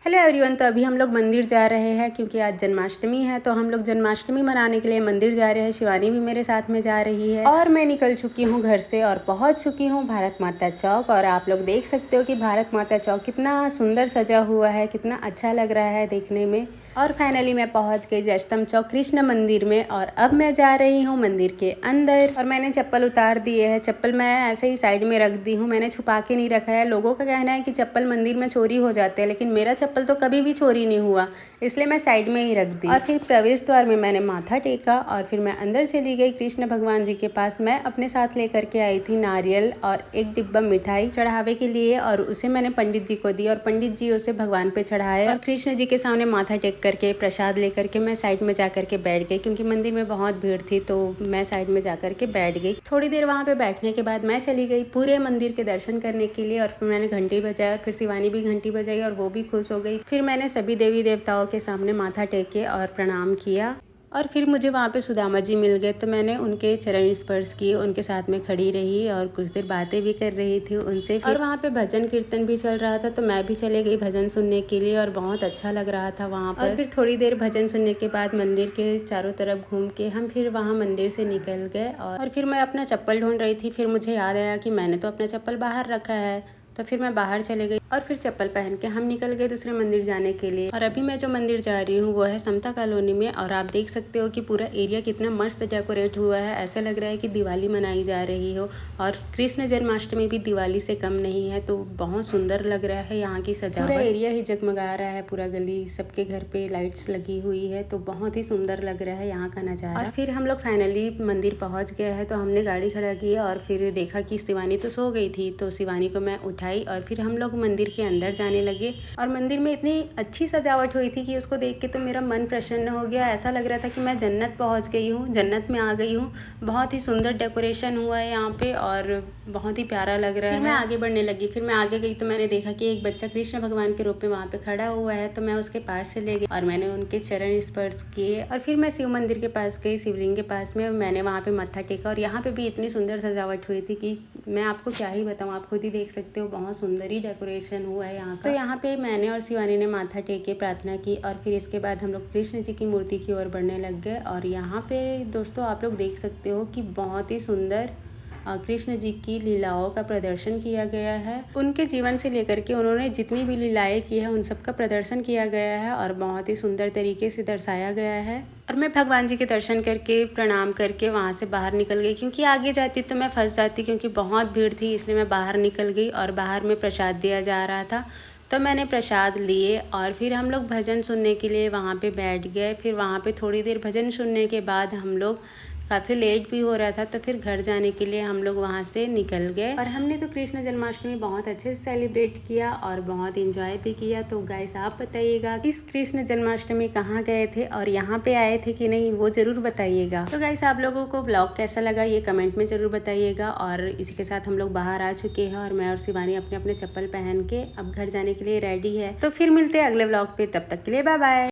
Hello everyone. तो अभी हम लोग मंदिर जा रहे हैं क्योंकि आज जन्माष्टमी है। तो हम लोग जन्माष्टमी मनाने के लिए मंदिर जा रहे हैं। शिवानी भी मेरे साथ में जा रही है और मैं निकल चुकी हूँ घर से और पहुँच चुकी हूँ भारत माता चौक। और आप लोग देख सकते हो कि भारत माता चौक कितना सुंदर सजा हुआ है, कितना अच्छा लग रहा है देखने में। और फाइनली मैं पहुँच गई जयस्तंभ चौक कृष्ण मंदिर में और अब मैं जा रही हूँ मंदिर के अंदर। और मैंने चप्पल उतार दिए है। चप्पल मैं ऐसे ही साइड में रख दी हूँ, मैंने छुपा के नहीं रखा है। लोगों का कहना है कि चप्पल मंदिर में चोरी हो जाते हैं, लेकिन मेरा चप्पल तो कभी भी चोरी नहीं हुआ, इसलिए मैं साइड में ही रख दी। और फिर प्रवेश द्वार में मैंने माथा टेका और फिर मैं अंदर चली गई कृष्ण भगवान जी के पास। मैं अपने साथ लेकर के आई थी नारियल और एक डिब्बा मिठाई चढ़ावे के लिए और उसे मैंने पंडित जी को दी और पंडित जी उसे भगवान पे चढ़ाए। और कृष्ण जी के सामने माथा टेक करके प्रसाद लेकर के मैं साइड में जा करके बैठ गई क्योंकि मंदिर में बहुत भीड़ थी, तो मैं साइड में जा करके बैठ गई। थोड़ी देर वहाँ पे बैठने के बाद मैं चली गई पूरे मंदिर के दर्शन करने के लिए। और फिर मैंने घंटी बजाई और फिर शिवानी भी घंटी बजाई और वो भी खुश हो गई। फिर मैंने सभी देवी देवताओं के सामने माथा टेके और प्रणाम किया। और फिर मुझे वहाँ पे सुदामा जी मिल गए, तो मैंने उनके चरण स्पर्श किए, उनके साथ में खड़ी रही और कुछ देर बातें भी कर रही थी उनसे। और वहाँ पे भजन कीर्तन भी चल रहा था, तो मैं भी चले गई भजन सुनने के लिए और बहुत अच्छा लग रहा था वहाँ पर। और फिर थोड़ी देर भजन सुनने के बाद मंदिर के चारों तरफ घूम के हम फिर वहाँ मंदिर से निकल गए। और फिर मैं अपना चप्पल ढूंढ रही थी, फिर मुझे याद आया कि मैंने तो अपना चप्पल बाहर रखा है, तो फिर मैं बाहर चले गई और फिर चप्पल पहन के हम निकल गए दूसरे मंदिर जाने के लिए। और अभी मैं जो मंदिर जा रही हूँ वो है समता कॉलोनी में। और आप देख सकते हो कि पूरा एरिया कितना मस्त डेकोरेट हुआ है, ऐसा लग रहा है कि दिवाली मनाई जा रही हो। और कृष्ण जन्माष्टमी भी दिवाली से कम नहीं है, तो बहुत सुंदर लग रहा है यहाँ की सजावट। पूरा एरिया ही जगमगा रहा है, पूरा गली, सबके घर पे लाइट्स लगी हुई है, तो बहुत ही सुंदर लग रहा है यहाँ का नजारा। और फिर हम लोग फाइनली मंदिर पहुँच गए हैं, तो हमने गाड़ी खड़ा की और फिर देखा कि शिवानी तो सो गई थी, तो शिवानी को मैं उठाई और फिर हम लोग मंदिर के अंदर जाने लगे। और मंदिर में इतनी अच्छी सजावट हुई थी कि उसको देख के तो मेरा मन प्रसन्न हो गया। ऐसा लग रहा था कि मैं जन्नत पहुंच गई हूँ, जन्नत में आ गई हूँ। बहुत ही सुंदर डेकोरेशन हुआ है यहाँ पे और बहुत ही प्यारा लग रहा है। मैं आगे बढ़ने लगी, फिर मैं आगे गई तो मैंने देखा कि एक बच्चा कृष्ण भगवान के रूप में वहाँ पे खड़ा हुआ है, तो मैं उसके पास चले गई और मैंने उनके चरण स्पर्श किए। और फिर मैं शिव मंदिर के पास गई, शिवलिंग के पास में मैंने वहाँ पे मत्था टेका। और यहाँ पे भी इतनी सुंदर सजावट हुई थी कि मैं आपको क्या ही बताऊँ, आप खुद ही देख सकते हो, बहुत सुंदर ही डेकोरेशन हुआ है यहाँ का। तो यहाँ पे मैंने और शिवानी ने माथा टेके प्रार्थना की और फिर इसके बाद हम लोग कृष्ण जी की मूर्ति की ओर बढ़ने लग गए। और यहाँ पे दोस्तों आप लोग देख सकते हो कि बहुत ही सुंदर कृष्ण जी की लीलाओं का प्रदर्शन किया गया है। उनके जीवन से लेकर के उन्होंने जितनी भी लीलाएं की है उन सब का प्रदर्शन किया गया है और बहुत ही सुंदर तरीके से दर्शाया गया है। और मैं भगवान जी के दर्शन करके प्रणाम करके वहाँ से बाहर निकल गई, क्योंकि आगे जाती तो मैं फंस जाती, क्योंकि बहुत भीड़ थी, इसलिए मैं बाहर निकल गई। और बाहर में प्रसाद दिया जा रहा था, तो मैंने प्रसाद लिए और फिर हम लोग भजन सुनने के लिए वहाँ पे बैठ गए। फिर वहाँ पे थोड़ी देर भजन सुनने के बाद हम लोग, काफ़ी लेट भी हो रहा था, तो फिर घर जाने के लिए हम लोग वहाँ से निकल गए। और हमने तो कृष्ण जन्माष्टमी बहुत अच्छे से सेलिब्रेट किया और बहुत इंजॉय भी किया। तो गाइस आप बताइएगा इस कृष्ण जन्माष्टमी कहाँ गए थे और यहाँ पे आए थे कि नहीं, वो ज़रूर बताइएगा। तो गाइस आप लोगों को ब्लॉग कैसा लगा ये कमेंट में ज़रूर बताइएगा। और इसी के साथ हम लोग बाहर आ चुके हैं और मैं और शिवानी अपने अपने चप्पल पहन के अब घर जाने के लिए रेडी है। तो फिर मिलते हैं अगले ब्लॉग पे, तब तक के लिए बाय बाय।